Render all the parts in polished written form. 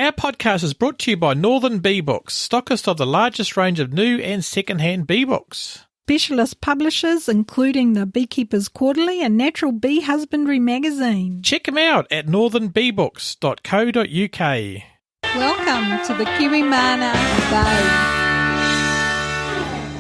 Our podcast is brought to you by Northern Beebooks, stockist of the largest range of new and second-hand bee books. Specialist publishers including the Beekeepers Quarterly and Natural Bee Husbandry magazine. Check them out at northernbeebooks.co.uk. Welcome to the Kiwi Mana Bay.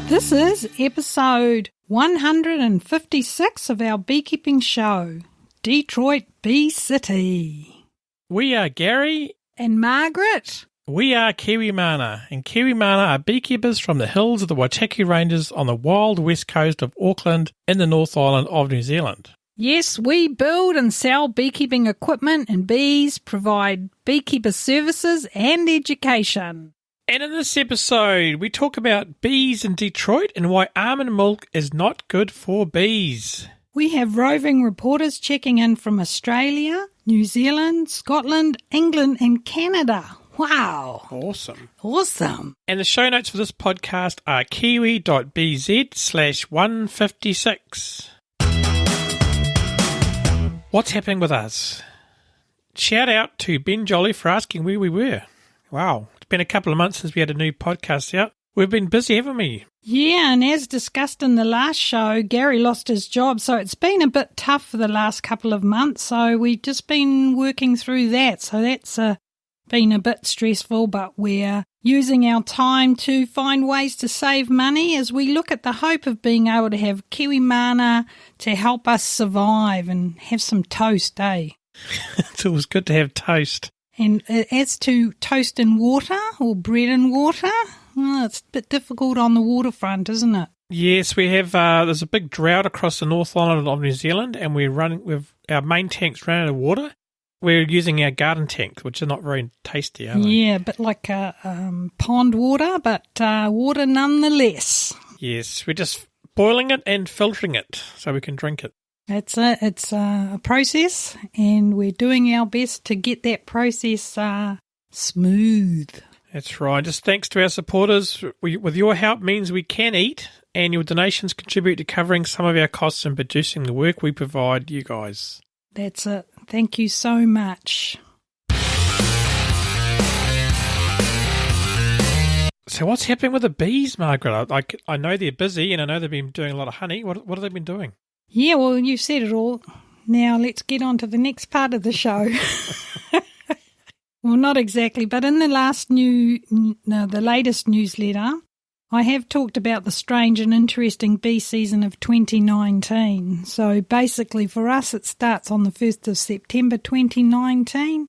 This is episode 156 of our beekeeping show, Detroit Bee City. We are Gary and Margaret. We are Kiwi Mana, and Kiwi Mana are beekeepers from the hills of the Waitaki Ranges on the wild west coast of Auckland in the North Island of New Zealand. Yes, we build and sell beekeeping equipment and bees, provide beekeeper services and education. And in this episode, we talk about bees in Detroit and why almond milk is not good for bees. We have roving reporters checking in from Australia, New Zealand, Scotland, England and Canada. Wow. Awesome. And the show notes for this podcast are kiwi.bz/156. What's happening with us? Shout out to Ben Jolly for asking where we were. Wow, it's been a couple of months since we had a new podcast out. We've been busy, haven't we? Yeah, and as discussed in the last show, Gary lost his job, so it's been a bit tough for the last couple of months. So we've just been working through that. So that's been a bit stressful, but we're using our time to find ways to save money as we look at the hope of being able to have Kiwi Mana to help us survive and have some toast, eh? It's always good to have toast. And as to toast and water or bread and water, well, it's a bit difficult on the waterfront, isn't it? Yes, we have. There's a big drought across the North Island of New Zealand, and we've our main tanks run out of water. We're using our garden tanks, which are not very tasty, are they? Yeah, a bit like pond water, but water nonetheless. Yes, we're just boiling it and filtering it so we can drink it. It's a process, and we're doing our best to get that process smooth. That's right. Just thanks to our supporters. With your help means we can eat, and your donations contribute to covering some of our costs in producing the work we provide you guys. That's it. Thank you so much. So what's happening with the bees, Margaret? I know they're busy, and I know they've been doing a lot of honey. What have they been doing? Yeah, well, you said it all. Now let's get on to the next part of the show. Well, not exactly, but in the latest newsletter, I have talked about the strange and interesting bee season of 2019. So basically for us, it starts on the 1st of September 2019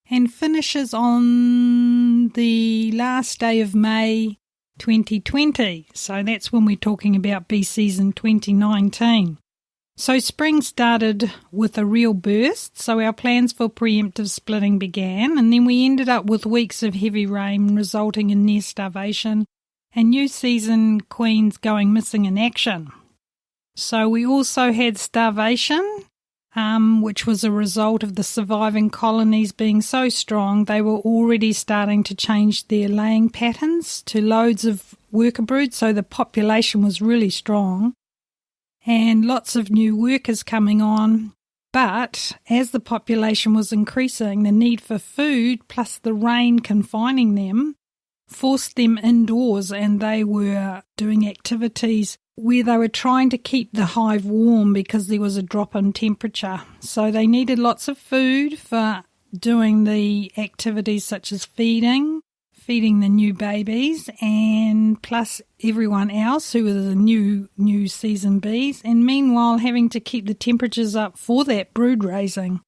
and finishes on the last day of May 2020. So that's when we're talking about bee season 2019. So spring started with a real burst, so our plans for preemptive splitting began, and then we ended up with weeks of heavy rain resulting in near starvation and new season queens going missing in action. So we also had starvation, which was a result of the surviving colonies being so strong they were already starting to change their laying patterns to loads of worker brood, so the population was really strong. And lots of new workers coming on. But as the population was increasing, the need for food plus the rain confining them forced them indoors, and they were doing activities where they were trying to keep the hive warm because there was a drop in temperature. So they needed lots of food for doing the activities such as feeding the new babies, and plus everyone else who were the new season bees, and meanwhile having to keep the temperatures up for that brood raising.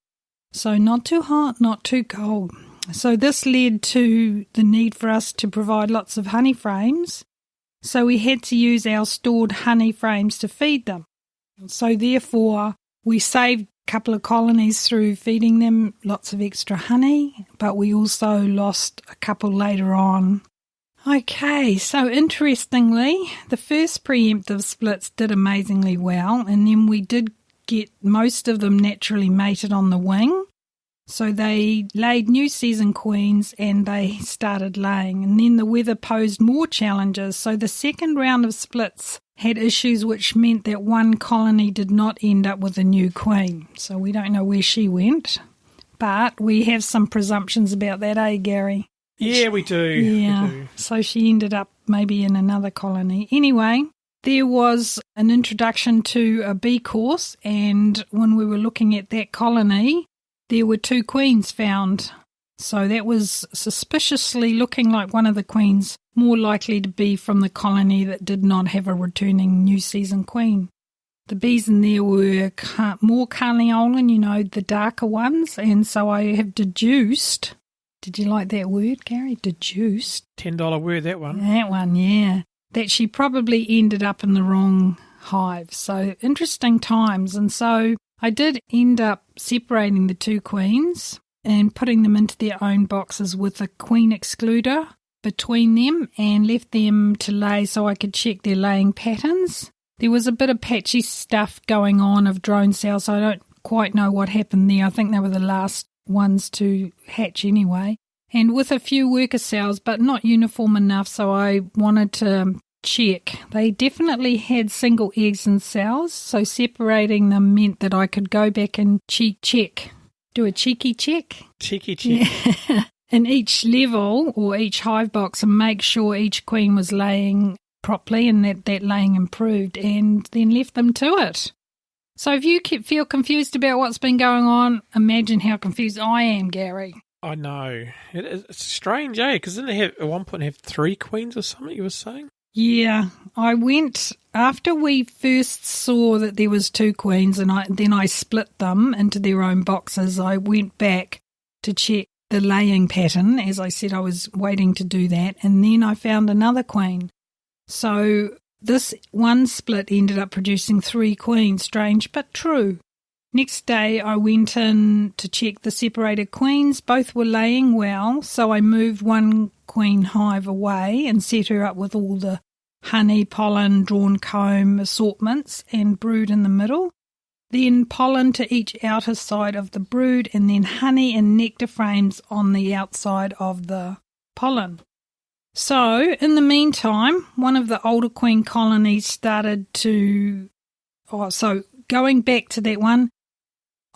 So not too hot, not too cold. So this led to the need for us to provide lots of honey frames. So we had to use our stored honey frames to feed them. So therefore we saved couple of colonies through feeding them lots of extra honey, but we also lost a couple later on. Okay, so interestingly, the first preemptive splits did amazingly well, and then we did get most of them naturally mated on the wing. So they laid new season queens and they started laying, and then the weather posed more challenges. So the second round of splits had issues which meant that one colony did not end up with a new queen. So we don't know where she went. But we have some presumptions about that, eh, Gary? Yeah, we do. Yeah, We do. so she ended up maybe in another colony. Anyway, there was an introduction to a bee course, and when we were looking at that colony, there were 2 queens found. So that was suspiciously looking like one of the queens, more likely to be from the colony that did not have a returning new season queen. The bees in there were more carniolan, the darker ones, and so I have deduced. Did you like that word, Gary? Deduced. $10 word, that one. That one, yeah. That she probably ended up in the wrong hive. So interesting times. And so I did end up separating the 2 queens and putting them into their own boxes with a queen excluder between them and left them to lay so I could check their laying patterns. There was a bit of patchy stuff going on of drone cells, so I don't quite know what happened there. I think they were the last ones to hatch anyway. And with a few worker cells, but not uniform enough, so I wanted to check. They definitely had single eggs and cells, so separating them meant that I could go back and check. Do a cheeky check? Cheeky check. Yeah. In each level or each hive box and make sure each queen was laying properly and that laying improved, and then left them to it. So if you feel confused about what's been going on, imagine how confused I am, Gary. I know. It's strange, eh? Because didn't they at one point have 3 queens or something, you were saying? Yeah, I went, after we first saw that there was 2 queens and then I split them into their own boxes, I went back to check the laying pattern. As I said, I was waiting to do that, and then I found another queen. So this one split ended up producing 3 queens, strange but true. Next day I went in to check the separated queens. Both were laying well, so I moved one queen hive away and set her up with all the honey, pollen, drawn comb assortments and brood in the middle. Then pollen to each outer side of the brood, and then honey and nectar frames on the outside of the pollen. So, in the meantime, one of the older queen colonies started to... so going back to that one,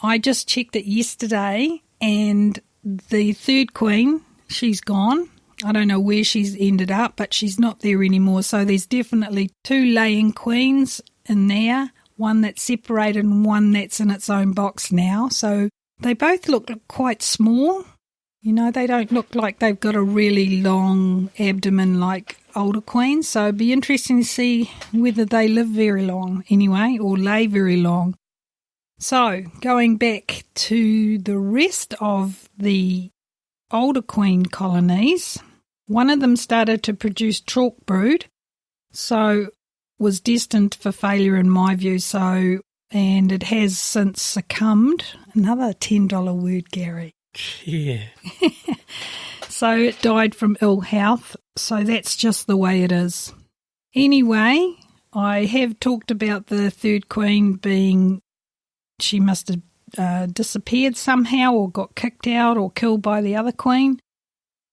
I just checked it yesterday, and the 3rd queen, she's gone. I don't know where she's ended up, but she's not there anymore. So there's definitely 2 laying queens in there, one that's separated and one that's in its own box now. So they both look quite small. They don't look like they've got a really long abdomen like older queens. So it'd be interesting to see whether they live very long anyway, or lay very long. So going back to the rest of the older queen colonies, one of them started to produce chalk brood, so was destined for failure in my view. And it has since succumbed. Another $10 word, Gary. Yeah. So it died from ill health, so that's just the way it is. Anyway, I have talked about the 3rd queen being, she must have disappeared somehow or got kicked out or killed by the other queen.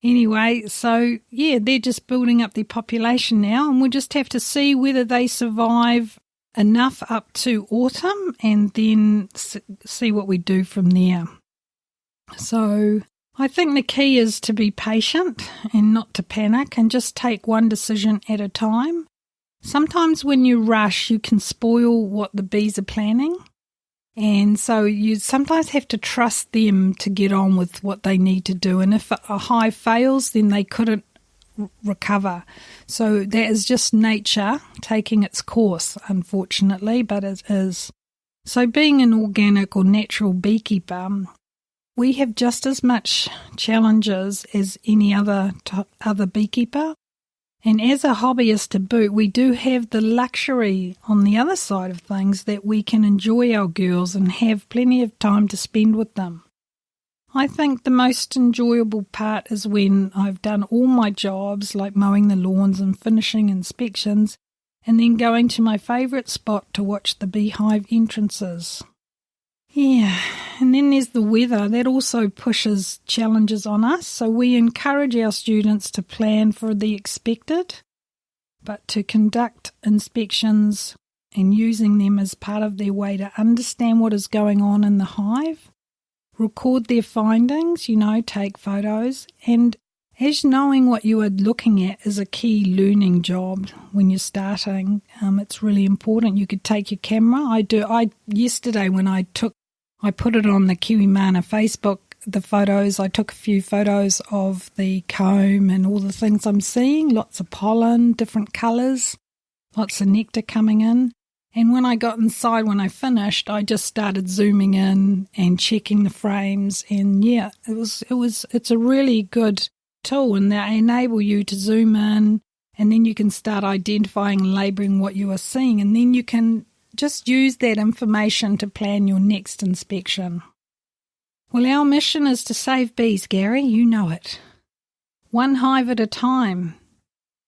Anyway, so yeah, they're just building up their population now, and we'll just have to see whether they survive enough up to autumn and then see what we do from there. So I think the key is to be patient and not to panic and just take one decision at a time. Sometimes when you rush, you can spoil what the bees are planning. And so you sometimes have to trust them to get on with what they need to do. And if a hive fails, then they couldn't recover. So that is just nature taking its course, unfortunately, but it is. So being an organic or natural beekeeper, we have just as much challenges as any other beekeeper. And as a hobbyist to boot, we do have the luxury on the other side of things that we can enjoy our girls and have plenty of time to spend with them. I think the most enjoyable part is when I've done all my jobs, like mowing the lawns and finishing inspections, and then going to my favourite spot to watch the beehive entrances. Yeah, and then there's the weather. That also pushes challenges on us, so we encourage our students to plan for the expected, but to conduct inspections and using them as part of their way to understand what is going on in the hive, record their findings, take photos. And as knowing what you are looking at is a key learning job when you're starting, it's really important. You could take your camera. Yesterday when I put it on the Kiwi Mana Facebook, the photos, I took a few photos of the comb and all the things I'm seeing, lots of pollen, different colours, lots of nectar coming in. And when I got inside, when I finished, I just started zooming in and checking the frames. And yeah, it's a really good tool, and they enable you to zoom in, and then you can start identifying and labelling what you are seeing, and then you can just use that information to plan your next inspection. Well, our mission is to save bees, Gary. You know it. One hive at a time.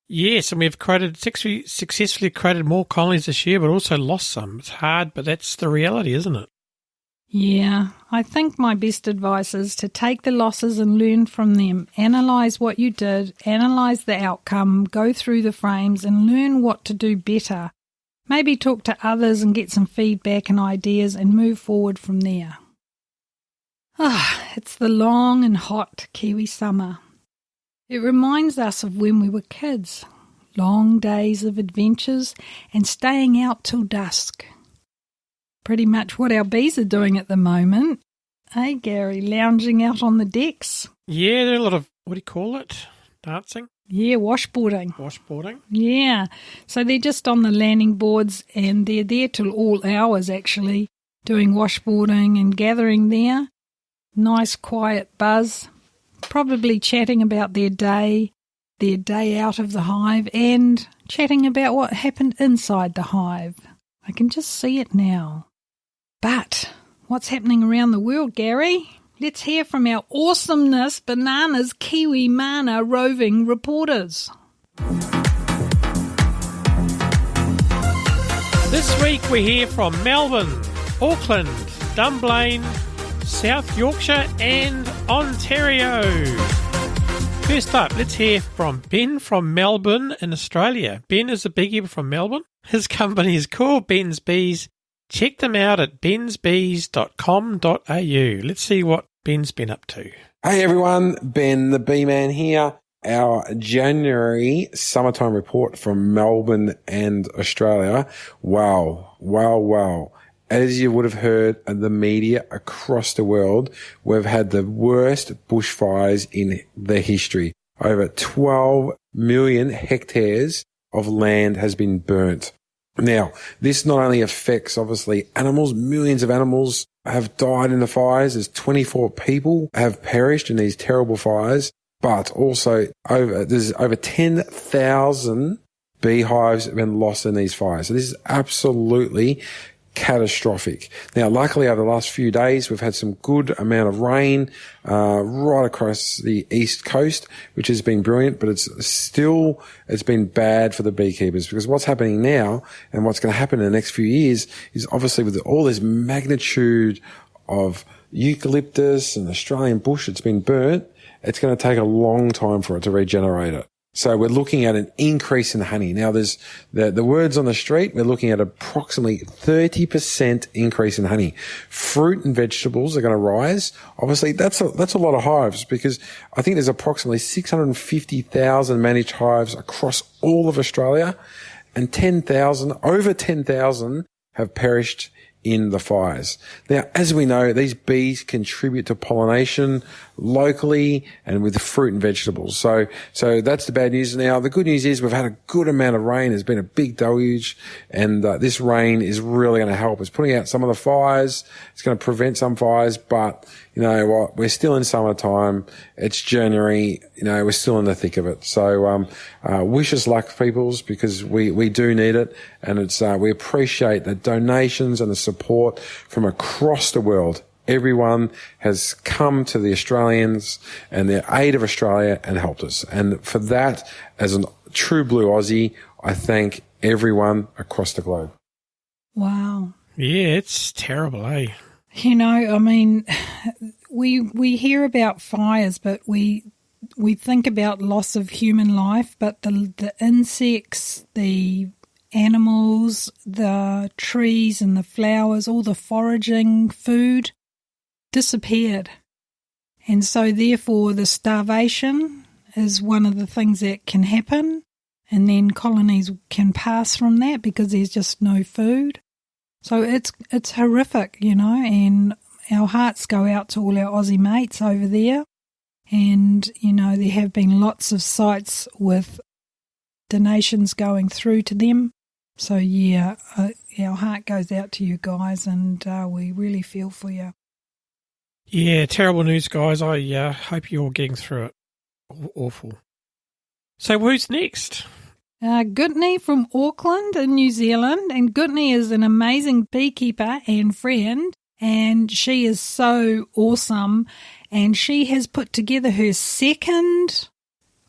Yes, and we've successfully created more colonies this year, but also lost some. It's hard, but that's the reality, isn't it? Yeah, I think my best advice is to take the losses and learn from them. Analyse what you did, analyse the outcome, go through the frames and learn what to do better. Maybe talk to others and get some feedback and ideas and move forward from there. It's the long and hot Kiwi summer. It reminds us of when we were kids, long days of adventures and staying out till dusk. Pretty much what our bees are doing at the moment. Hey, Gary, lounging out on the decks. Yeah, there are a lot of, what do you call it, dancing? Yeah, washboarding. Washboarding? Yeah, so they're just on the landing boards and they're there till all hours actually, doing washboarding and gathering there. Nice quiet buzz. Probably chatting about their day out of the hive, and chatting about what happened inside the hive. I can just see it now. But what's happening around the world, Gary? Let's hear from our awesomeness bananas Kiwi Mana Roving Reporters. This week we hear from Melbourne, Auckland, Dunblane, South Yorkshire and Ontario. First up, let's hear from Ben from Melbourne in Australia. Ben is a beekeeper from Melbourne. His company is called Ben's Bees. Check them out at bensbees.com.au. Let's see what Ben's been up to. Hey everyone, Ben the Bee Man here. Our January summertime report from Melbourne and Australia. Wow. As you would have heard in the media across the world, we've had the worst bushfires in the history. Over 12 million hectares of land has been burnt. Now, this not only affects, obviously, animals, millions of animals have died in the fires. There's 24 people have perished in these terrible fires, but also there's over 10,000 beehives have been lost in these fires. So this is absolutely catastrophic. Now, luckily, over the last few days, we've had some good amount of rain right across the east coast, which has been brilliant, but it's been bad for the beekeepers, because what's happening now and what's going to happen in the next few years is obviously with all this magnitude of eucalyptus and Australian bush that's been burnt, it's going to take a long time for it to regenerate it. So we're looking at an increase in honey. Now there's the words on the street. We're looking at approximately 30% increase in honey. Fruit and vegetables are going to rise. Obviously that's a lot of hives, because I think there's approximately 650,000 managed hives across all of Australia, and over 10,000 have perished in the fires. Now, as we know, these bees contribute to pollination locally and with fruit and vegetables. So that's the bad news. Now, the good news is we've had a good amount of rain. There's been a big deluge, and this rain is really going to help. It's putting out some of the fires. It's going to prevent some fires, but you know what? We're still in summertime. It's January. You know, we're still in the thick of it. So, wish us luck, peoples, because we do need it. And we appreciate the donations and the support from across the world. Everyone has come to the Australians and the aid of Australia and helped us. And for that, as a true blue Aussie, I thank everyone across the globe. Wow. Yeah, it's terrible, eh? You know, I mean, we hear about fires, but we think about loss of human life, but the insects, the animals, the trees and the flowers, all the foraging food disappeared. And so therefore the starvation is one of the things that can happen, and then colonies can pass from that because there's just no food. So it's horrific, and our hearts go out to all our Aussie mates over there. And, there have been lots of sites with donations going through to them. So, our heart goes out to you guys, and we really feel for you. Yeah, terrible news, guys. I hope you're all getting through it. Awful. So who's next? Gutney from Auckland in New Zealand. And Gutney is an amazing beekeeper and friend, and she is so awesome. And she has put together her second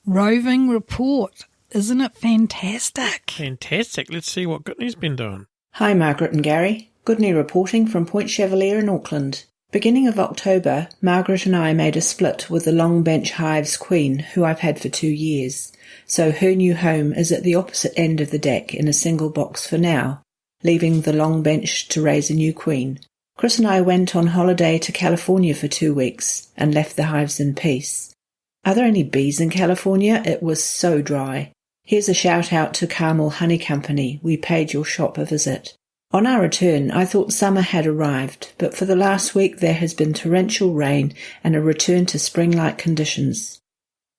roving report. Isn't it fantastic? Fantastic. Let's see what Gutney's been doing. Hi, Margaret and Gary. Gutney reporting from Point Chevalier in Auckland. Beginning of October, Margaret and I made a split with the Long Bench Hive's queen, who I've had for 2 years. So her new home is at the opposite end of the deck in a single box for now, leaving the Long Bench to raise a new queen. Chris and I went on holiday to California for 2 weeks and left the hives in peace. Are there any bees in California? It was so dry. Here's a shout out to Carmel Honey Company. We paid your shop a visit. On our return, I thought summer had arrived, but for the last week there has been torrential rain and a return to spring-like conditions.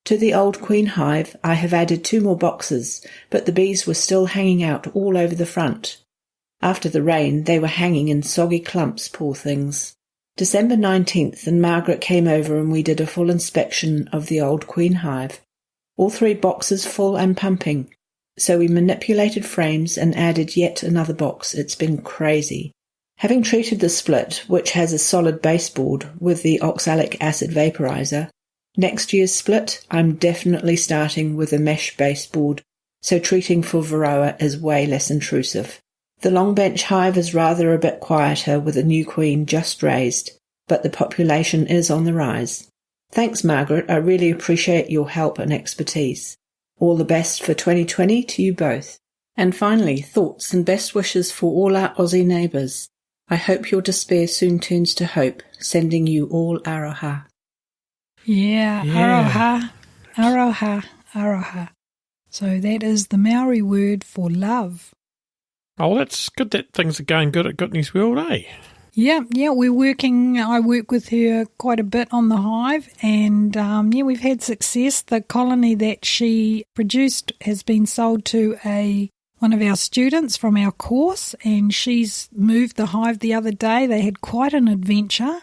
To the old queen hive, I have added 2 more boxes, but the bees were still hanging out all over the front. After the rain, they were hanging in soggy clumps, poor things. December 19th, and Margaret came over and we did a full inspection of the old queen hive. All 3 boxes full and pumping. So we manipulated frames and added yet another box. It's been crazy. Having treated the split, which has a solid baseboard, with the oxalic acid vaporizer, next year's split, I'm definitely starting with a mesh baseboard, so treating for varroa is way less intrusive. The Long Bench hive is rather a bit quieter with a new queen just raised, but the population is on the rise. Thanks, Margaret. I really appreciate your help and expertise. All the best for 2020 to you both. And finally, thoughts and best wishes for all our Aussie neighbours. I hope your despair soon turns to hope, sending you all aroha. Yeah, aroha, aroha, aroha. So that is the Maori word for love. Oh, that's good that things are going good at Gutney's World, eh? Yeah, we're working. I work with her quite a bit on the hive, and we've had success. The colony that she produced has been sold to one of our students from our course, and she's moved the hive the other day. They had quite an adventure,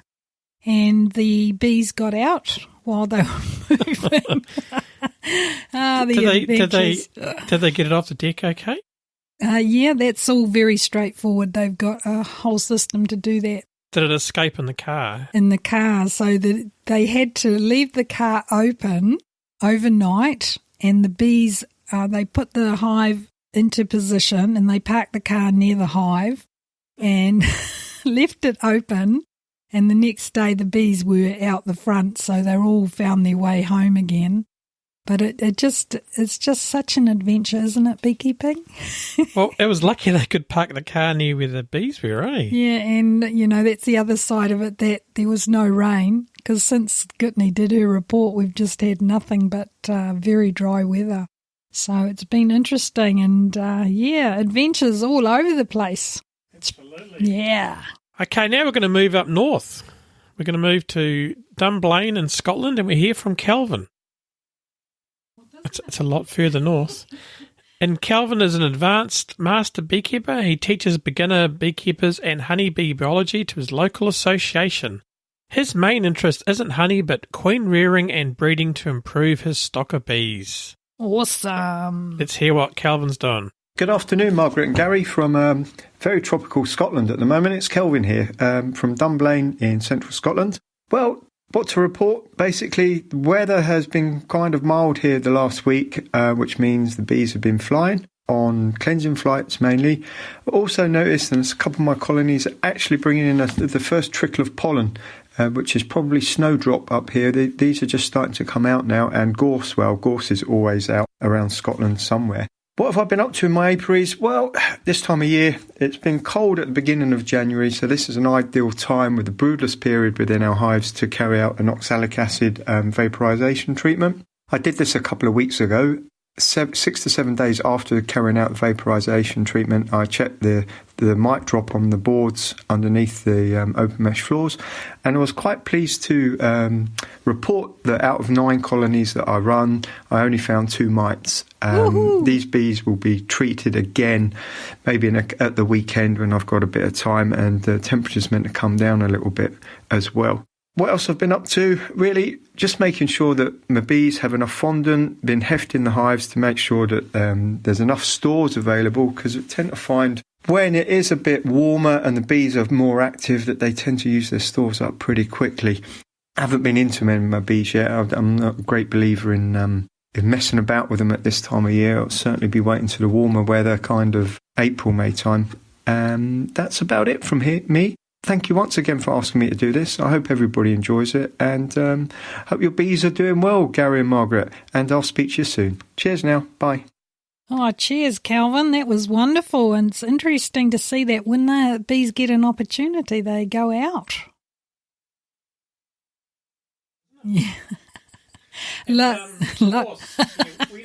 and the bees got out while they were moving. Did they get it off the deck okay? That's all very straightforward. They've got a whole system to do that. Did it escape in the car? In the car, so that they had to leave the car open overnight, and the bees, they put the hive into position and they parked the car near the hive and left it open, and the next day the bees were out the front, so they all found their way home again. But it's just such an adventure, isn't it, beekeeping? Well, it was lucky they could park the car near where the bees were, eh? Yeah, and, that's the other side of it, that there was no rain, because since Gutney did her report, we've just had nothing but very dry weather. So it's been interesting, and, adventures all over the place. Absolutely. Yeah. Okay, now we're going to move up north. We're going to move to Dunblane in Scotland, and we're here from Calvin. It's a lot further north. And Calvin is an advanced master beekeeper. He teaches beginner beekeepers and honeybee biology to his local association. His main interest isn't honey, but queen rearing and breeding to improve his stock of bees. Awesome. Let's hear what Calvin's doing. Good afternoon, Margaret and Gary from very tropical Scotland at the moment. It's Kelvin here from Dunblane in central Scotland. Well, what to report? Basically, the weather has been kind of mild here the last week, which means the bees have been flying on cleansing flights mainly. I also noticed that a couple of my colonies are actually bringing in the first trickle of pollen, which is probably snowdrop up here. These are just starting to come out now, and gorse is always out around Scotland somewhere. What have I been up to in my apiaries? Well, this time of year, it's been cold at the beginning of January, so this is an ideal time with the broodless period within our hives to carry out an oxalic acid vaporization treatment. I did this a couple of weeks ago. 6 to 7 days after carrying out the vaporization treatment, I checked the mic drop on the boards underneath the open mesh floors, and I was quite pleased to report that out of 9 colonies that I run, I only found 2 mites. These bees will be treated again maybe at the weekend when I've got a bit of time, and the temperature's meant to come down a little bit as well. What else I've been up to? Really, just making sure that my bees have enough fondant, been hefting the hives to make sure that there's enough stores available, because I tend to find when it is a bit warmer and the bees are more active that they tend to use their stores up pretty quickly. I haven't been into many of my bees yet. I'm not a great believer in messing about with them at this time of year. I'll certainly be waiting to the warmer weather, kind of April, May time. That's about it from me. Thank you once again for asking me to do this. I hope everybody enjoys it, and hope your bees are doing well, Gary and Margaret, and I'll speak to you soon. Cheers now. Bye. Oh, cheers, Calvin. That was wonderful, and it's interesting to see that when the bees get an opportunity, they go out. Yeah. We know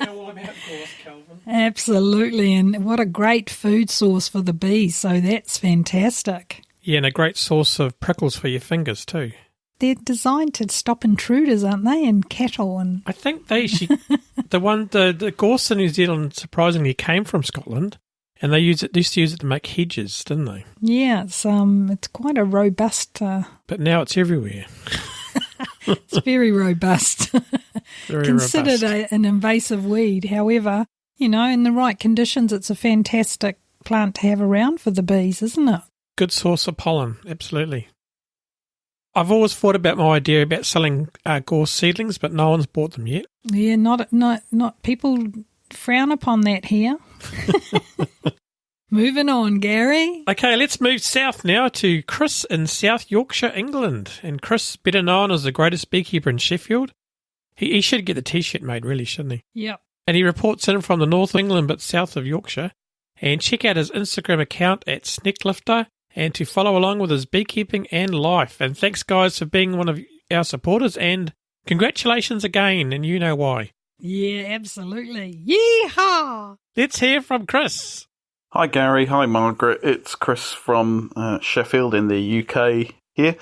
all about gorse, Calvin. Absolutely, and what a great food source for the bees, so that's fantastic. Yeah, and a great source of prickles for your fingers too. They're designed to stop intruders, aren't they, and cattle? And I think the gorse in New Zealand surprisingly came from Scotland, and they used to use it to make hedges, didn't they? Yeah, it's quite a robust. But now it's everywhere. It's very robust. Very considered robust. An invasive weed. However, in the right conditions, it's a fantastic plant to have around for the bees, isn't it? Good source of pollen, absolutely. I've always thought about my idea about selling gorse seedlings, but no one's bought them yet. Yeah, not people frown upon that here. Moving on, Gary. Okay, let's move south now to Chris in South Yorkshire, England. And Chris, better known as the greatest beekeeper in Sheffield. He should get the T-shirt made, really, shouldn't he? Yep. And he reports in from the north of England, but south of Yorkshire. And check out his Instagram account at Snecklifter, and to follow along with his beekeeping and life. And thanks, guys, for being one of our supporters, and congratulations again, and you know why. Yeah, absolutely. Yeehaw! Let's hear from Chris. Hi, Gary. Hi, Margaret. It's Chris from Sheffield in the UK here.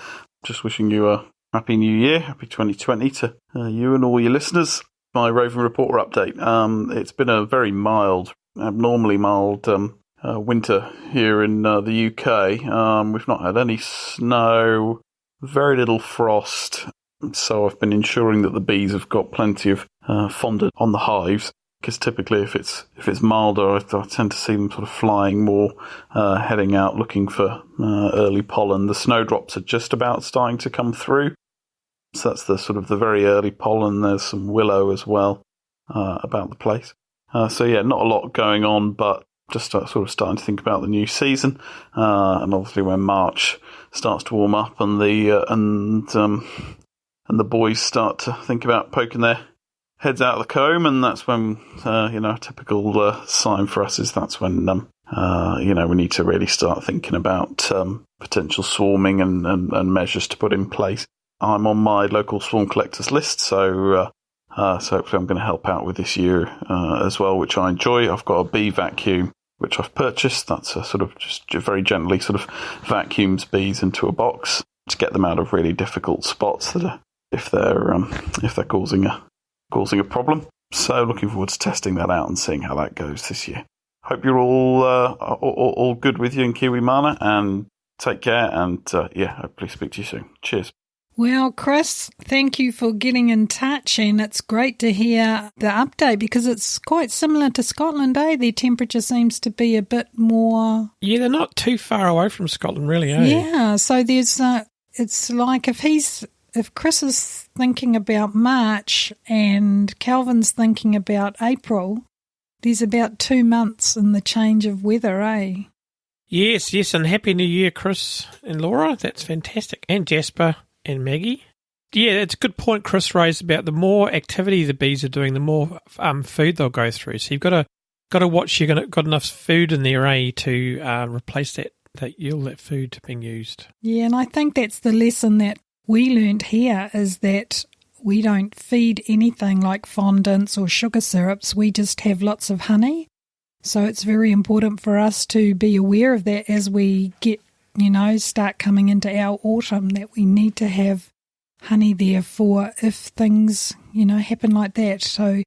Just wishing you a happy new year, happy 2020 to you and all your listeners. My roving reporter update. It's been a very mild, abnormally mild winter here in the UK. We've not had any snow, very little frost, so I've been ensuring that the bees have got plenty of fondant on the hives, because typically if it's milder, I tend to see them sort of flying more, heading out looking for early pollen. The snowdrops are just about starting to come through, so that's the sort of the very early pollen. There's some willow as well about the place. So yeah, not a lot going on, but just sort of starting to think about the new season, and obviously when March starts to warm up and the boys start to think about poking their heads out of the comb, and that's when a typical sign for us is that's when we need to really start thinking about potential swarming and measures to put in place. I'm on my local swarm collectors list, so hopefully I'm going to help out with this year as well, which I enjoy. I've got a bee vacuum which I've purchased. That's a sort of just very gently sort of vacuums bees into a box to get them out of really difficult spots that are, if they're causing a problem. So looking forward to testing that out and seeing how that goes this year. Hope you're all good with you in Kiwimana, and take care, and hopefully speak to you soon. Cheers. Well, Chris, thank you for getting in touch, and it's great to hear the update because it's quite similar to Scotland, eh? Their temperature seems to be a bit more... Yeah, they're not too far away from Scotland, really, eh? Yeah, so there's... it's like if Chris is thinking about March and Calvin's thinking about April, there's about 2 months in the change of weather, eh? Yes, and Happy New Year, Chris and Laura. That's fantastic. And Jasper and Maggie. Yeah, it's a good point Chris raised about the more activity the bees are doing, the more food they'll go through. So you've got to Got to watch you've got enough food in there, to replace that food being used. Yeah, and I think that's the lesson that we learnt here, is that we don't feed anything like fondants or sugar syrups. We just have lots of honey. So it's very important for us to be aware of that as we get, start coming into our autumn, that we need to have honey there for if things, happen like that. So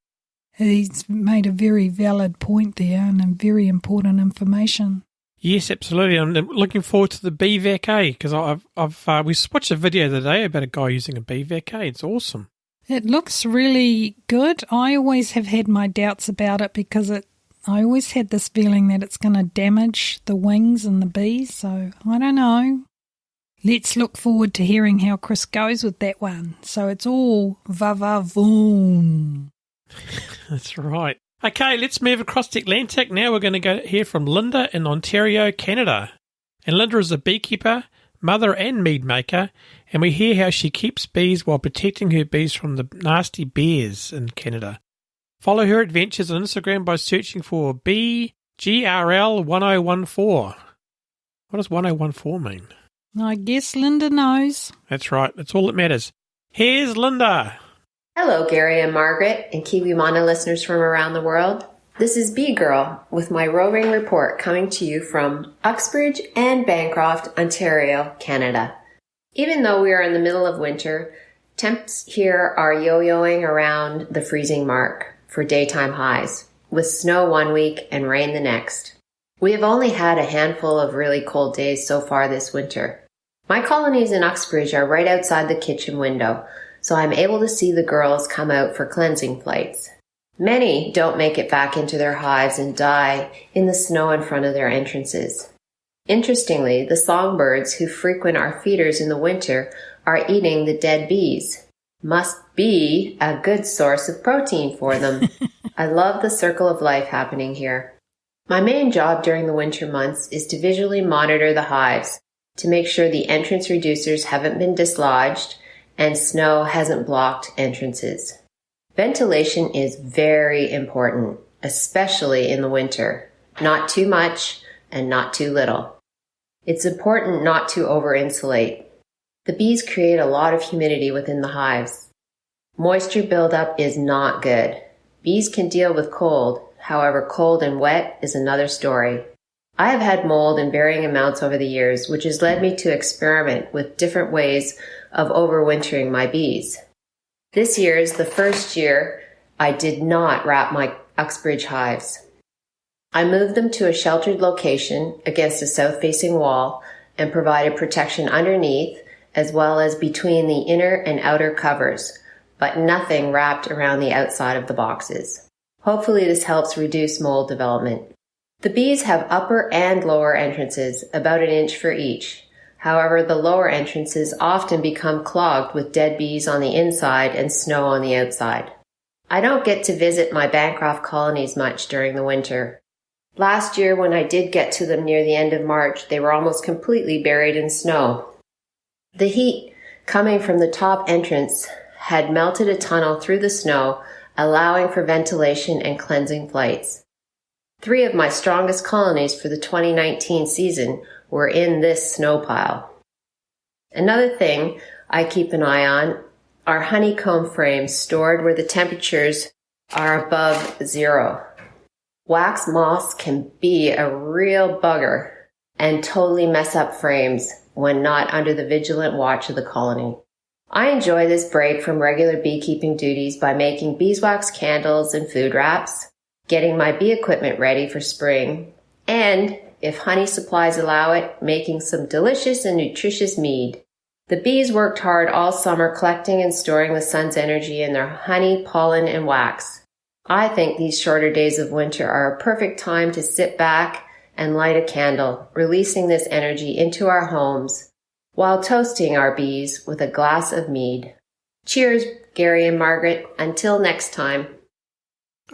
he's made a very valid point there and very important information. Yes, absolutely. I'm looking forward to the bee vacant, because we watched a video the other day about a guy using a bee vacant. It's awesome. It looks really good. I always have had my doubts about it because I always had this feeling that it's going to damage the wings and the bees, so I don't know. Let's look forward to hearing how Chris goes with that one. So it's all va-va-voom. That's right. Okay, let's move across the Atlantic now. We're going to go hear from Linda in Ontario, Canada. And Linda is a beekeeper, mother and mead maker, and we hear how she keeps bees while protecting her bees from the nasty bears in Canada. Follow her adventures on Instagram by searching for BGRL1014. What does 1014 mean? I guess Linda knows. That's right. That's all that matters. Here's Linda. Hello, Gary and Margaret, and Kiwimana listeners from around the world. This is Bee Girl with my roving report coming to you from Uxbridge and Bancroft, Ontario, Canada. Even though we are in the middle of winter, temps here are yo-yoing around the freezing mark for daytime highs, with snow one week and rain the next. We have only had a handful of really cold days so far this winter. My colonies in Uxbridge are right outside the kitchen window, so I'm able to see the girls come out for cleansing flights. Many don't make it back into their hives and die in the snow in front of their entrances. Interestingly, the songbirds who frequent our feeders in the winter are eating the dead bees. Must be a good source of protein for them. I love the circle of life happening here. My main job during the winter months is to visually monitor the hives to make sure the entrance reducers haven't been dislodged and snow hasn't blocked entrances. Ventilation is very important, especially in the winter. Not too much and not too little. It's important not to over-insulate. The bees create a lot of humidity within the hives. Moisture buildup is not good. Bees can deal with cold, however, cold and wet is another story. I have had mold in varying amounts over the years, which has led me to experiment with different ways of overwintering my bees. This year is the first year I did not wrap my Uxbridge hives. I moved them to a sheltered location against a south-facing wall and provided protection underneath as well as between the inner and outer covers, but nothing wrapped around the outside of the boxes. Hopefully this helps reduce mold development. The bees have upper and lower entrances, about an inch for each. However, the lower entrances often become clogged with dead bees on the inside and snow on the outside. I don't get to visit my Bancroft colonies much during the winter. Last year, when I did get to them near the end of March, they were almost completely buried in snow. The heat coming from the top entrance had melted a tunnel through the snow, allowing for ventilation and cleansing flights. 3 of my strongest colonies for the 2019 season were in this snow pile. Another thing I keep an eye on are honeycomb frames stored where the temperatures are above 0. Wax moths can be a real bugger and totally mess up frames when not under the vigilant watch of the colony. I enjoy this break from regular beekeeping duties by making beeswax candles and food wraps, getting my bee equipment ready for spring, and, if honey supplies allow it, making some delicious and nutritious mead. The bees worked hard all summer collecting and storing the sun's energy in their honey, pollen, and wax. I think these shorter days of winter are a perfect time to sit back and light a candle, releasing this energy into our homes while toasting our bees with a glass of mead. Cheers, Gary and Margaret. Until next time.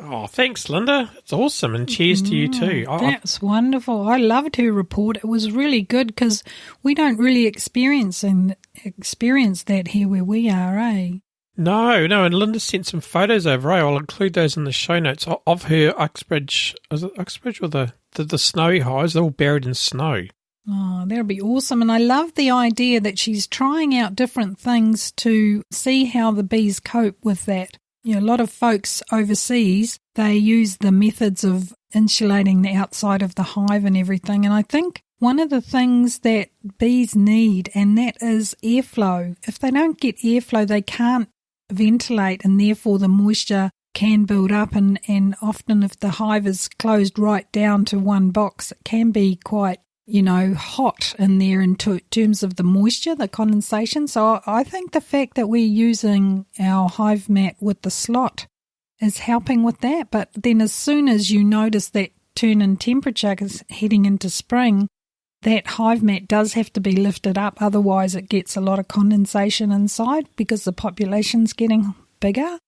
Oh, thanks, Linda. It's awesome, and cheers to you too. That's wonderful. I loved her report. It was really good because we don't really experience that here where we are, eh? No, and Linda sent some photos over. I'll include those in the show notes of her Uxbridge. Is it Uxbridge or the snowy hives? They're all buried in snow. Oh, that'll be awesome. And I love the idea that she's trying out different things to see how the bees cope with that. You know, a lot of folks overseas, they use the methods of insulating the outside of the hive and everything. And I think one of the things that bees need, and that is airflow. If they don't get airflow, they can't ventilate, and therefore the moisture can build up. And often if the hive is closed right down to one box, it can be quite, hot in there in terms of the moisture, the condensation. So I think the fact that we're using our hive mat with the slot is helping with that. But then as soon as you notice that turn in temperature, because heading into spring, that hive mat does have to be lifted up. Otherwise it gets a lot of condensation inside because the population's getting bigger.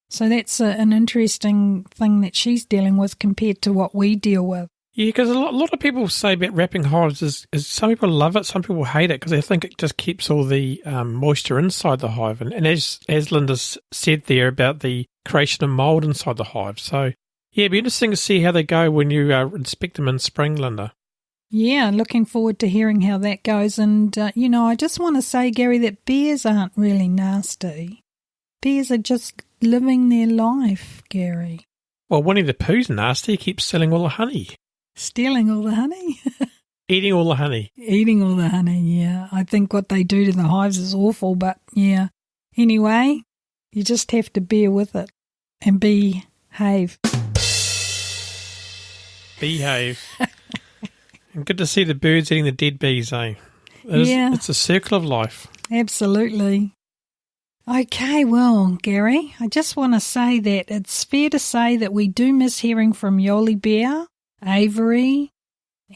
So that's an interesting thing that she's dealing with compared to what we deal with. Yeah, because a lot of people say about wrapping hives is some people love it, some people hate it because they think it just keeps all the moisture inside the hive. And as Linda said there about the creation of mould inside the hive. So, yeah, it'd be interesting to see how they go when you inspect them in spring, Linda. Yeah, looking forward to hearing how that goes. And, I just want to say, Gary, that bees aren't really nasty. Bees are just living their life, Gary. Well, Winnie the Pooh's nasty. He keeps stealing all the honey. Stealing all the honey? Eating all the honey. Eating all the honey, yeah. I think what they do to the hives is awful, but yeah. Anyway, you just have to bear with it and behave. Behave. And good to see the birds eating the dead bees, eh? It's a circle of life. Absolutely. Okay, well, Gary, I just want to say that it's fair to say that we do miss hearing from Yoli Bear, Avery,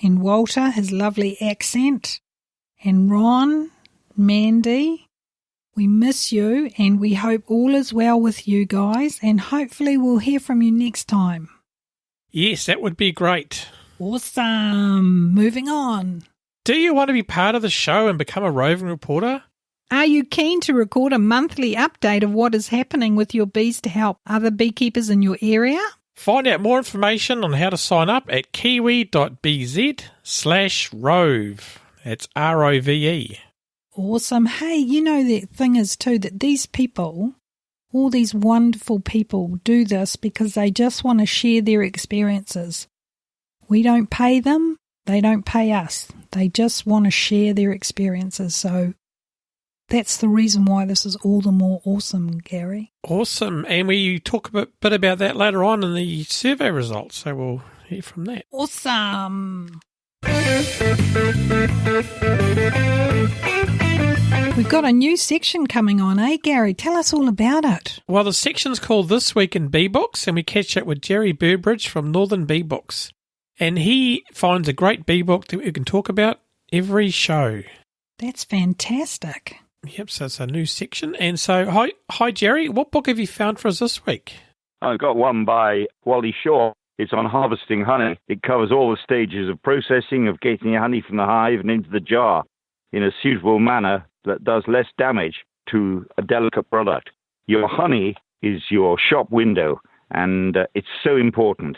and Walter, his lovely accent, and Ron, Mandy. We miss you, and we hope all is well with you guys, and hopefully we'll hear from you next time. Yes, that would be great. Awesome. Moving on. Do you want to be part of the show and become a roving reporter? Are you keen to record a monthly update of what is happening with your bees to help other beekeepers in your area? Find out more information on how to sign up at kiwi.bz/rove. That's ROVE. Awesome. Hey, the thing is too that these people, all these wonderful people, do this because they just want to share their experiences. We don't pay them. They don't pay us. They just want to share their experiences. So that's the reason why this is all the more awesome, Gary. Awesome. And we talk a bit about that later on in the survey results. So we'll hear from that. Awesome. We've got a new section coming on, eh, Gary? Tell us all about it. Well, the section's called This Week in Beebooks, and we catch up with Jerry Burbridge from Northern Beebooks. And he finds a great bee book that we can talk about every show. That's fantastic. Yep, so it's a new section. And so, hi Jerry, what book have you found for us this week? I've got one by Wally Shaw. It's on harvesting honey. It covers all the stages of processing, of getting the honey from the hive and into the jar in a suitable manner that does less damage to a delicate product. Your honey is your shop window, and it's so important.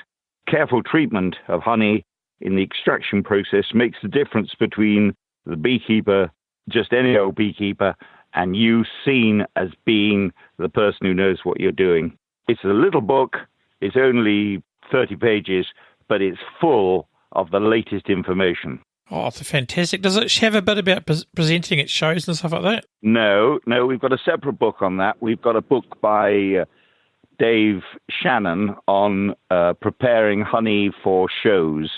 Careful treatment of honey in the extraction process makes the difference between the beekeeper, just any old beekeeper, and you seen as being the person who knows what you're doing. It's a little book. It's only 30 pages, but it's full of the latest information. Oh, it's fantastic. Does it have a bit about presenting at shows and stuff like that? No, we've got a separate book on that. We've got a book by Dave Shannon on preparing honey for shows,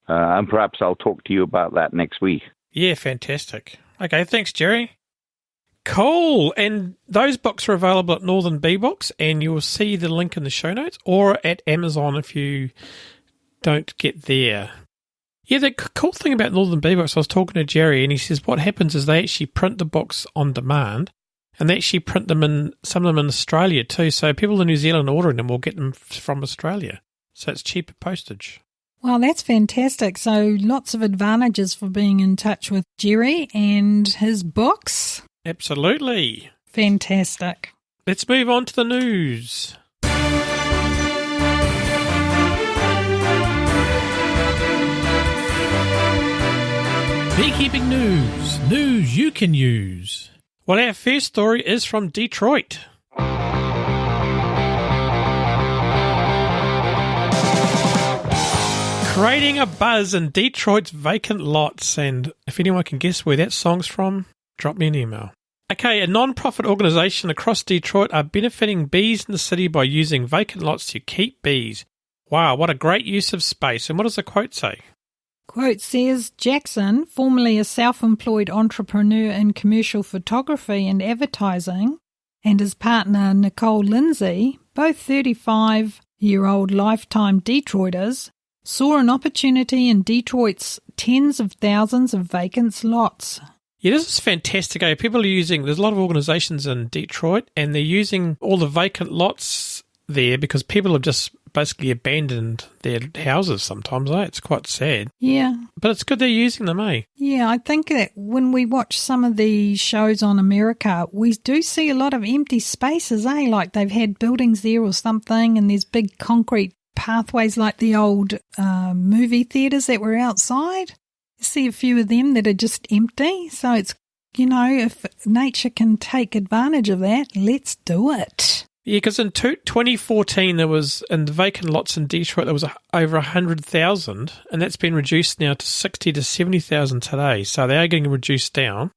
and perhaps I'll talk to you about that next week. Yeah, fantastic. Okay, thanks, Jerry. Cool. And those books are available at Northern Beebooks, and you'll see the link in the show notes, or at Amazon if you don't get there. Yeah, the cool thing about Northern Beebooks, I was talking to Jerry, and he says what happens is they actually print the books on demand, and they actually print them some of them in Australia too. So people in New Zealand ordering them will get them from Australia. So it's cheaper postage. Well, that's fantastic. So lots of advantages for being in touch with Jerry and his books. Absolutely. Fantastic. Let's move on to the news. Beekeeping news. News you can use. Well, our first story is from Detroit. Creating a buzz in Detroit's vacant lots. And if anyone can guess where that song's from, drop me an email. Okay, a non-profit organisation across Detroit are benefiting bees in the city by using vacant lots to keep bees. Wow, what a great use of space. And what does the quote say? Quote says, Jackson, formerly a self-employed entrepreneur in commercial photography and advertising, and his partner Nicole Lindsay, both 35-year-old lifetime Detroiters, saw an opportunity in Detroit's tens of thousands of vacant lots. Yeah, this is fantastic. People are using, there's a lot of organisations in Detroit, and they're using all the vacant lots there because people have just basically abandoned their houses sometimes. It's quite sad. Yeah. But it's good they're using them, eh? Yeah, I think that when we watch some of the shows on America, we do see a lot of empty spaces, eh? Like they've had buildings there or something, and there's big concrete pathways like the old movie theatres that were outside. You see a few of them that are just empty. So it's, if nature can take advantage of that, let's do it. Yeah, because in 2014, there was, in the vacant lots in Detroit, there was over 100,000, and that's been reduced now to 60 to 70,000 today. So they are getting reduced down.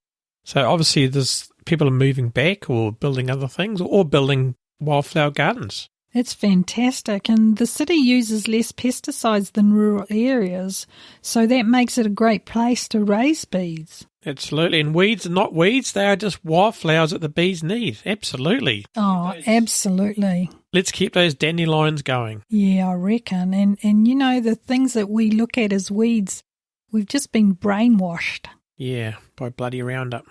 So obviously there's people are moving back or building other things or building wildflower gardens. It's fantastic, and the city uses less pesticides than rural areas, so that makes it a great place to raise bees. Absolutely, and weeds are not weeds, they are just wildflowers that the bees need. Absolutely. Oh, absolutely. Let's keep those dandelions going. Yeah, I reckon, and the things that we look at as weeds, we've just been brainwashed. Yeah, by bloody Roundup.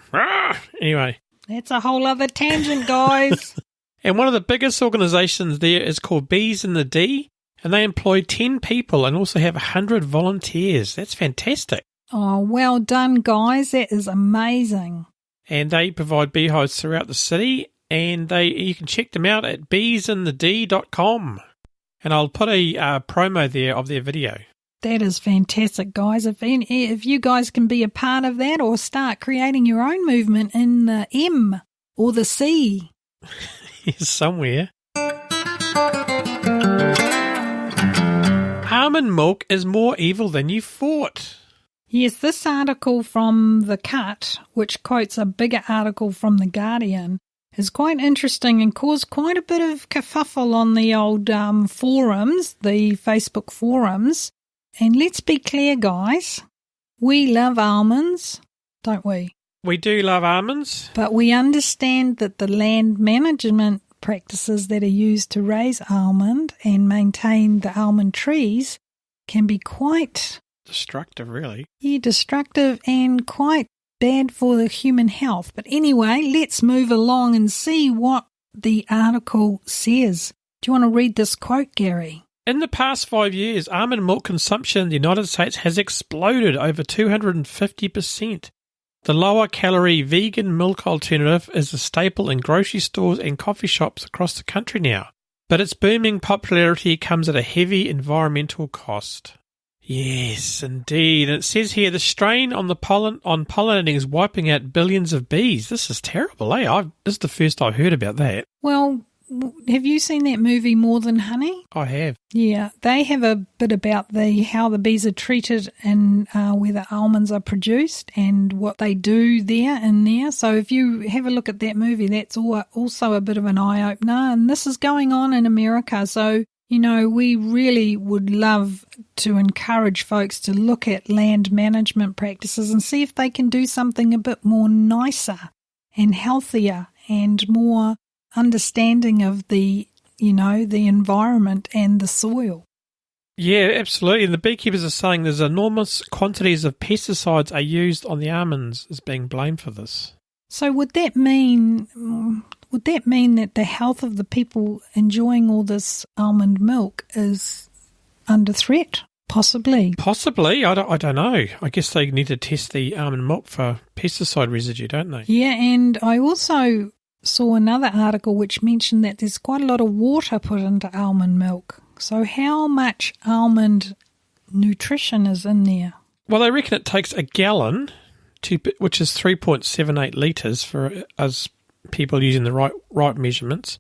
Anyway. That's a whole other tangent, guys. And one of the biggest organisations there is called Bees in the D, and they employ 10 people and also have 100 volunteers. That's fantastic. Oh, well done, guys. That is amazing. And they provide beehives throughout the city, and you can check them out at beesinthed.com. And I'll put a promo there of their video. That is fantastic, guys. If you guys can be a part of that or start creating your own movement in the M or the C. Somewhere. Almond milk is more evil than you thought. Yes, this article from The Cut, which quotes a bigger article from The Guardian, is quite interesting and caused quite a bit of kerfuffle on the old forums, the Facebook forums. And let's be clear, guys, we love almonds, don't we? We do love almonds. But we understand that the land management practices that are used to raise almond and maintain the almond trees can be quite destructive, really. Yeah, destructive and quite bad for the human health. But anyway, let's move along and see what the article says. Do you want to read this quote, Gary? In the past 5 years, almond milk consumption in the United States has exploded over 250%. The lower-calorie vegan milk alternative is a staple in grocery stores and coffee shops across the country now, but its booming popularity comes at a heavy environmental cost. Yes, indeed. And it says here, the strain on pollinating is wiping out billions of bees. This is terrible, eh? This is the first I've heard about that. Well, have you seen that movie More Than Honey? I have. Yeah, they have a bit about how the bees are treated and where the almonds are produced and what they do in there. So if you have a look at that movie, that's also a bit of an eye-opener. And this is going on in America. So, we really would love to encourage folks to look at land management practices and see if they can do something a bit more nicer and healthier and more understanding of the environment and the soil. Yeah, absolutely. And the beekeepers are saying there's enormous quantities of pesticides are used on the almonds as being blamed for this. So would that mean that the health of the people enjoying all this almond milk is under threat? Possibly. Possibly. I don't know. I guess they need to test the almond milk for pesticide residue, don't they? Yeah, and I also saw another article which mentioned that there's quite a lot of water put into almond milk. So how much almond nutrition is in there? Well, they reckon it takes a gallon, which is 3.78 litres for us people using the right measurements,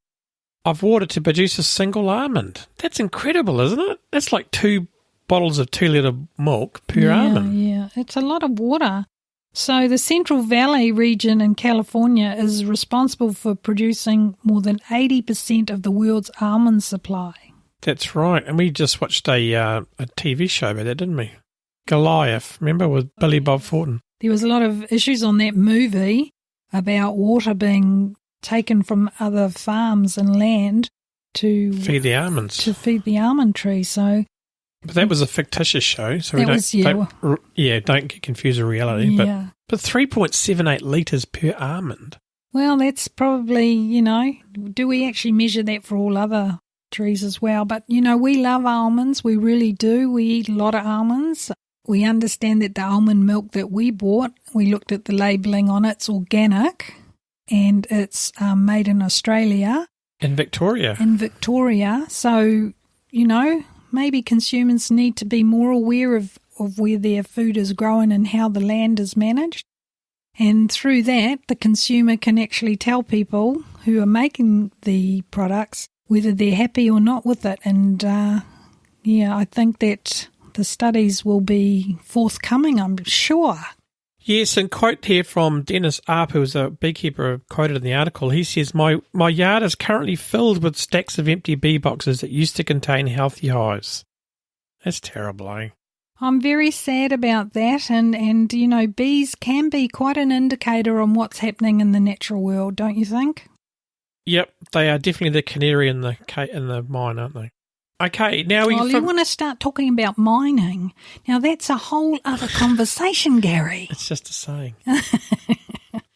of water to produce a single almond. That's incredible, isn't it? That's like 2 bottles of 2-litre milk per almond. Yeah, it's a lot of water. So the Central Valley region in California is responsible for producing more than 80% of the world's almond supply. That's right. And we just watched a TV show about that, didn't we? Goliath, remember, with Billy Bob Thornton. There was a lot of issues on that movie about water being taken from other farms and land to feed the almonds. To feed the almond tree. So, but that was a fictitious show, so don't get confused with reality. Yeah. But 3.78 litres per almond. Well, that's probably, do we actually measure that for all other trees as well? But, we love almonds. We really do. We eat a lot of almonds. We understand that the almond milk that we bought, we looked at the labelling on it, it's organic and it's made in Australia. In Victoria. So, maybe consumers need to be more aware of where their food is grown and how the land is managed. And through that, the consumer can actually tell people who are making the products whether they're happy or not with it. And, I think that the studies will be forthcoming, I'm sure. Yes, and quote here from Dennis Arp, who was a beekeeper quoted in the article. He says, My yard is currently filled with stacks of empty bee boxes that used to contain healthy hives. That's terrible, eh? I'm very sad about that, and bees can be quite an indicator on what's happening in the natural world, don't you think? Yep, they are definitely the canary in the mine, aren't they? Okay, now you want to start talking about mining. Now that's a whole other conversation, Gary. It's just a saying.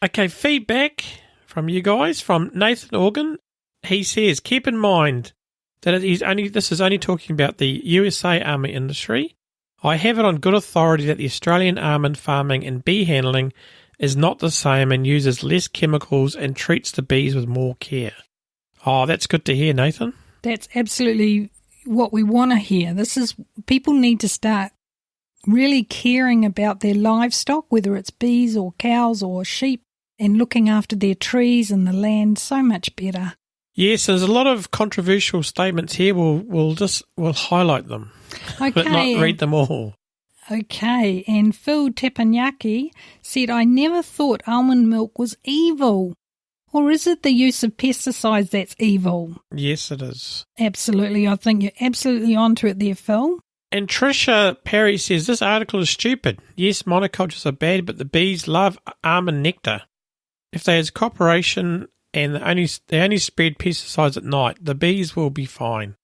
Okay, feedback from you guys, from Nathan Organ. He says, keep in mind that this is only talking about the USA almond industry. I have it on good authority that the Australian almond farming and bee handling is not the same and uses less chemicals and treats the bees with more care. Oh, that's good to hear, Nathan. That's absolutely what we want to hear. People need to start really caring about their livestock, whether it's bees or cows or sheep, and looking after their trees and the land so much better. Yes, there's a lot of controversial statements here. We'll highlight them, okay, but not read them all. Okay, and Phil Teppanyaki said, I never thought almond milk was evil. Or is it the use of pesticides that's evil? Yes, it is. Absolutely. I think you're absolutely onto it there, Phil. And Tricia Perry says, this article is stupid. Yes, monocultures are bad, but the bees love almond nectar. If there is cooperation and they only spread pesticides at night, the bees will be fine.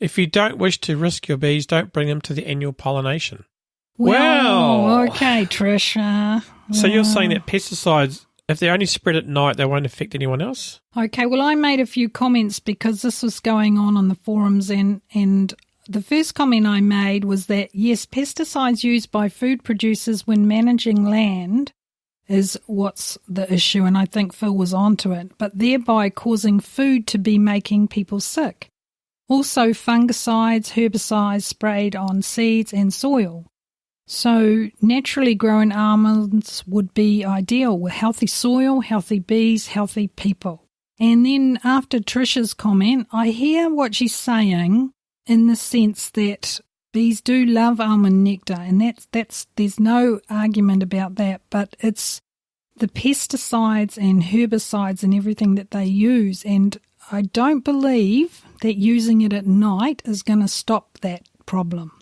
If you don't wish to risk your bees, don't bring them to the annual pollination. Well, okay, Tricia. So you're saying that pesticides, if they're only spread at night, they won't affect anyone else? Okay, well, I made a few comments because this was going on the forums, and the first comment I made was that, yes, pesticides used by food producers when managing land is what's the issue, and I think Phil was onto it, but thereby causing food to be making people sick. Also, fungicides, herbicides sprayed on seeds and soil. So naturally grown almonds would be ideal with healthy soil, healthy bees, healthy people. And then after Tricia's comment, I hear what she's saying in the sense that bees do love almond nectar, and that's there's no argument about that, but it's the pesticides and herbicides and everything that they use, and I don't believe that using it at night is going to stop that problem,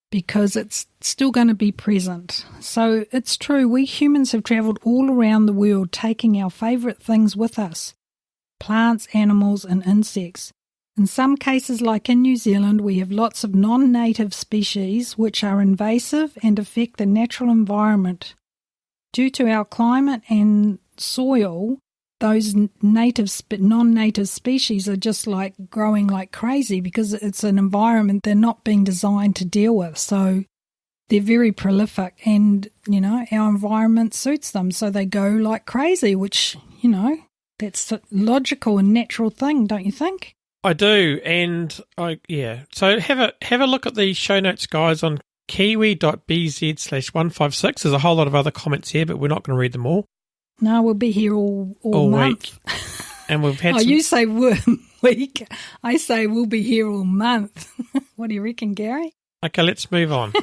because it's still going to be present. So it's true, we humans have travelled all around the world taking our favourite things with us, plants, animals and insects. In some cases, like in New Zealand, we have lots of non-native species which are invasive and affect the natural environment. Due to our climate and soil, those non-native species are just like growing like crazy because it's an environment they're not being designed to deal with. So they're very prolific and, our environment suits them. So they go like crazy, which, That's a logical and natural thing, don't you think? I do, and So have a look at the show notes, guys, on kiwi.bz/156. There's a whole lot of other comments here, but we're not going to read them all. No, we'll be here all month. Week. And we've had you say week. I say we'll be here all month. What do you reckon, Gary? Okay, let's move on.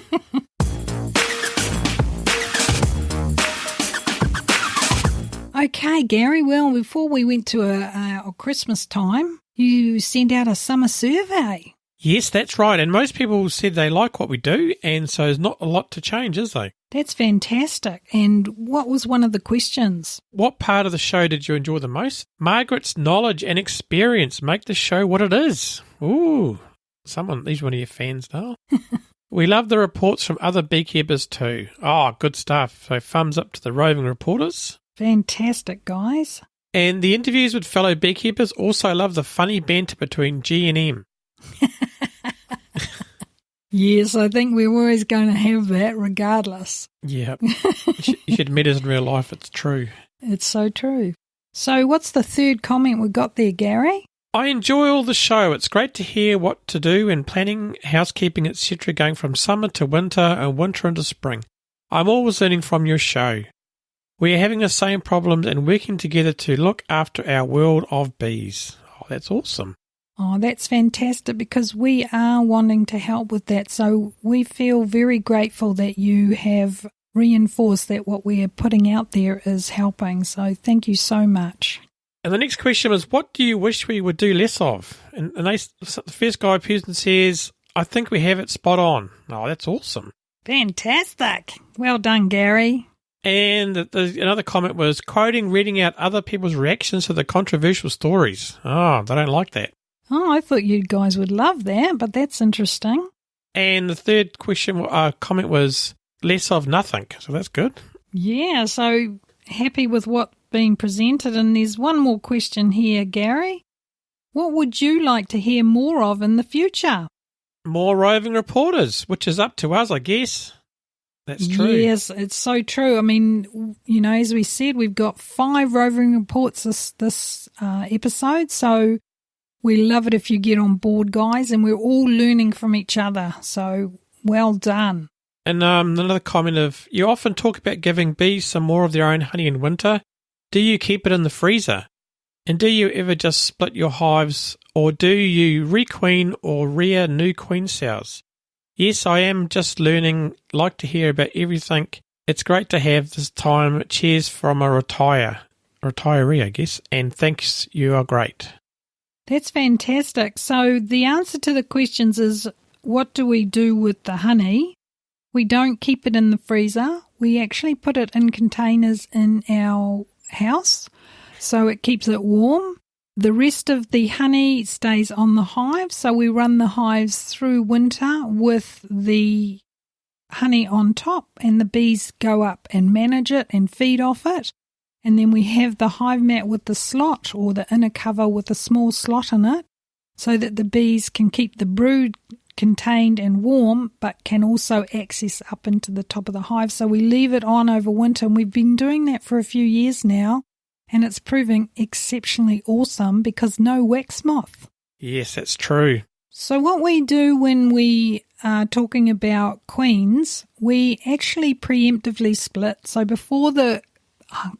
Okay, Gary, well, before we went to a Christmas time, you sent out a summer survey. Yes, that's right. And most people said they like what we do, and so there's not a lot to change, is there? That's fantastic. And what was one of the questions? What part of the show did you enjoy the most? Margaret's knowledge and experience make the show what it is. Ooh, he's one of your fans now. We love the reports from other beekeepers too. Oh, good stuff. So thumbs up to the Roving Reporters. Fantastic, guys. And the interviews with fellow beekeepers. Also love the funny banter between G and M. Yes, I think we're always going to have that regardless. Yeah. You should meet us in real life. It's true. It's so true. So what's the third comment we got there, Gary? I enjoy all the show. It's great to hear what to do in planning, housekeeping, etc., going from summer to winter and winter into spring. I'm always learning from your show. We are having the same problems and working together to look after our world of bees. Oh, that's awesome. Oh, that's fantastic because we are wanting to help with that. So we feel very grateful that you have reinforced that what we are putting out there is helping. So thank you so much. And the next question was, what do you wish we would do less of? And the first guy person says, I think we have it spot on. Oh, that's awesome. Fantastic. Well done, Gary. And another comment was quoting, reading out other people's reactions to the controversial stories. Oh, they don't like that. Oh, I thought you guys would love that, but that's interesting. And the third comment was less of nothing. So that's good. Yeah, so happy with what's being presented. And there's one more question here, Gary. What would you like to hear more of in the future? More roving reporters, which is up to us, I guess. That's true. Yes, it's so true. I mean, you know, as we said, we've got 5 roving reports this episode, so we love it if you get on board, guys, and we're all learning from each other. So well done. And another comment of, you often talk about giving bees some more of their own honey in winter. Do you keep it in the freezer? And do you ever just split your hives, or do you requeen or rear new queen cells? Yes, I am just learning, like to hear about everything. It's great to have this time. Cheers from a retiree, I guess, and thanks, you are great. That's fantastic. So the answer to the questions is, what do we do with the honey? We don't keep it in the freezer. We actually put it in containers in our house, so it keeps it warm. The rest of the honey stays on the hive, so we run the hives through winter with the honey on top, and the bees go up and manage it and feed off it. And then we have the hive mat with the slot, or the inner cover with a small slot in it, so that the bees can keep the brood contained and warm, but can also access up into the top of the hive. So we leave it on over winter, and we've been doing that for a few years now, and it's proving exceptionally awesome because no wax moth. Yes, that's true. So what we do when we are talking about queens, we actually preemptively split. So before the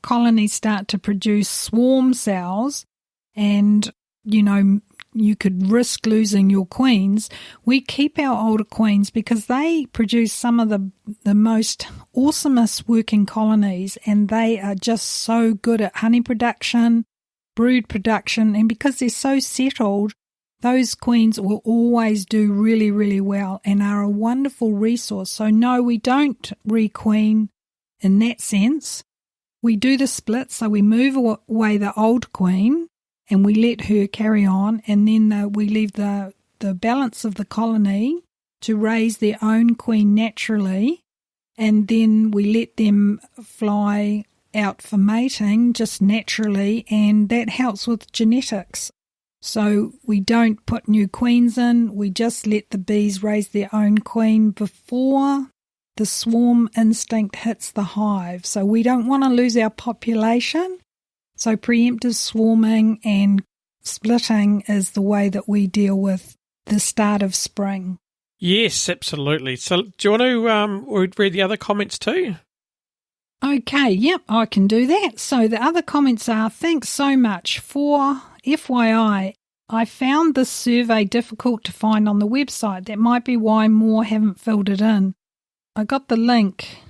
colonies start to produce swarm cells, and you could risk losing your queens, we keep our older queens because they produce some of the most awesomest working colonies, and they are just so good at honey production, brood production, and because they're so settled, those queens will always do really, really well and are a wonderful resource. So no, we don't requeen in that sense. We do the split, so we move away the old queen and we let her carry on, and then we leave the balance of the colony to raise their own queen naturally, and then we let them fly out for mating just naturally, and that helps with genetics. So we don't put new queens in, we just let the bees raise their own queen before the swarm instinct hits the hive. So we don't want to lose our population, So preemptive swarming and splitting is the way that we deal with the start of spring. Yes, absolutely. So do you want to read the other comments too? Okay, yep, I can do that. So the other comments are, thanks so much. For FYI, I found this survey difficult to find on the website. That might be why more haven't filled it in. I got the link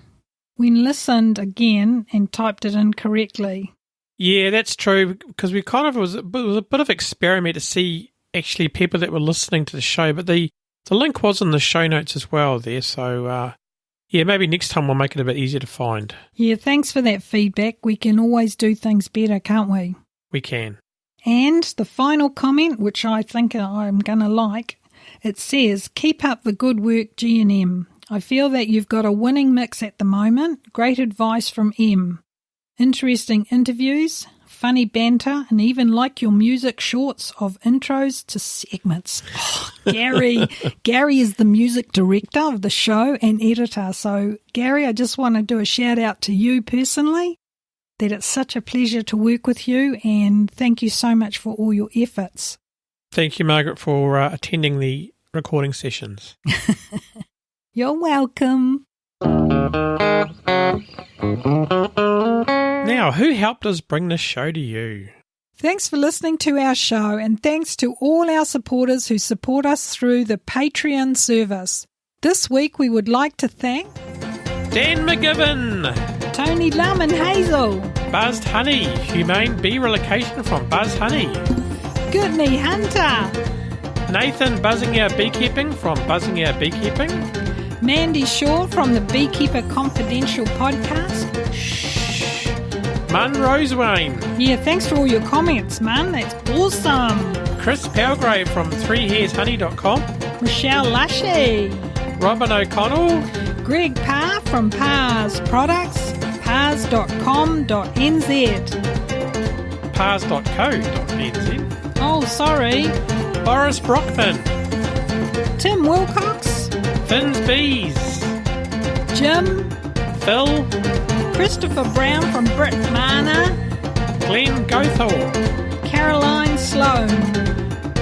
when listened again and typed it in correctly. Yeah, that's true, because we kind of it was a bit of experiment to see actually people that were listening to the show, but the link was in the show notes as well there, so yeah, maybe next time we'll make it a bit easier to find. Yeah, thanks for that feedback. We can always do things better, can't we? We can. And the final comment, which I think I'm going to like, it says, keep up the good work, G&M. I feel that you've got a winning mix at the moment. Great advice from M. Interesting interviews, funny banter, and even like your music shorts of intros to segments. Oh, Gary is the music director of the show and editor. So, Gary, I just want to do a shout out to you personally, that it's such a pleasure to work with you, and thank you so much for all your efforts. Thank you, Margaret, for attending the recording sessions. You're welcome. Now, who helped us bring this show to you? Thanks for listening to our show, and thanks to all our supporters who support us through the Patreon service. This week we would like to thank Dan McGibbon, Tony Lum and Hazel, Buzzed Honey, Humane Bee Relocation from Buzz Honey, Goodney Hunter, Nathan Buzzing Our Beekeeping from Buzzing Our Beekeeping, Mandy Shaw from the Beekeeper Confidential podcast. Mun Rosewain. Yeah, thanks for all your comments, man. That's awesome. Chris Palgrave from 3hairshoney.com. Michelle Lushy. Robin O'Connell. Greg Parr from Parr's Products, parrs.com.nz. Parrs.co.nz. Oh, sorry. Boris Brockman. Tim Wilcox. Finn's Bees. Jim. Phil. Christopher Brown from Brit Mana. Glenn Gothorpe. Caroline Sloan.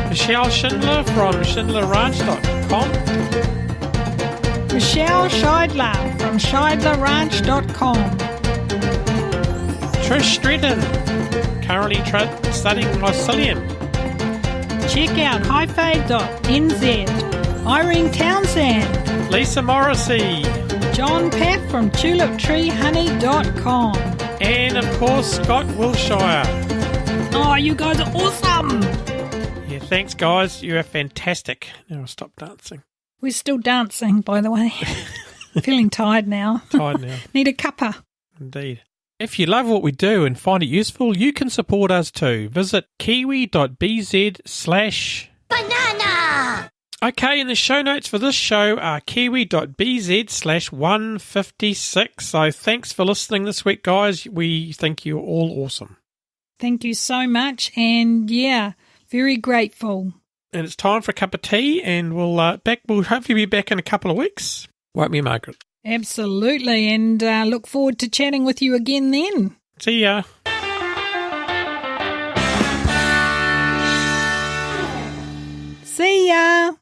Michelle Schindler from schindlerranch.com. Michelle Scheidler from scheidlerranch.com. Trish Stretton, currently studying mycelium. Check out hyphae.nz. Irene Townsend. Lisa Morrissey. John Paff from tuliptreehoney.com. And, of course, Scott Wilshire. Oh, you guys are awesome! Yeah, thanks, guys. You are fantastic. Now I'll stop dancing. We're still dancing, by the way. Feeling tired now. Need a cuppa. Indeed. If you love what we do and find it useful, you can support us too. Visit kiwi.bz/banana. Okay, and the show notes for this show are kiwi.bz/156. So thanks for listening this week, guys. We think you're all awesome. Thank you so much, and yeah, very grateful. And it's time for a cup of tea, and we'll hopefully be back in a couple of weeks. Won't we, Margaret? Absolutely, and look forward to chatting with you again then. See ya. See ya.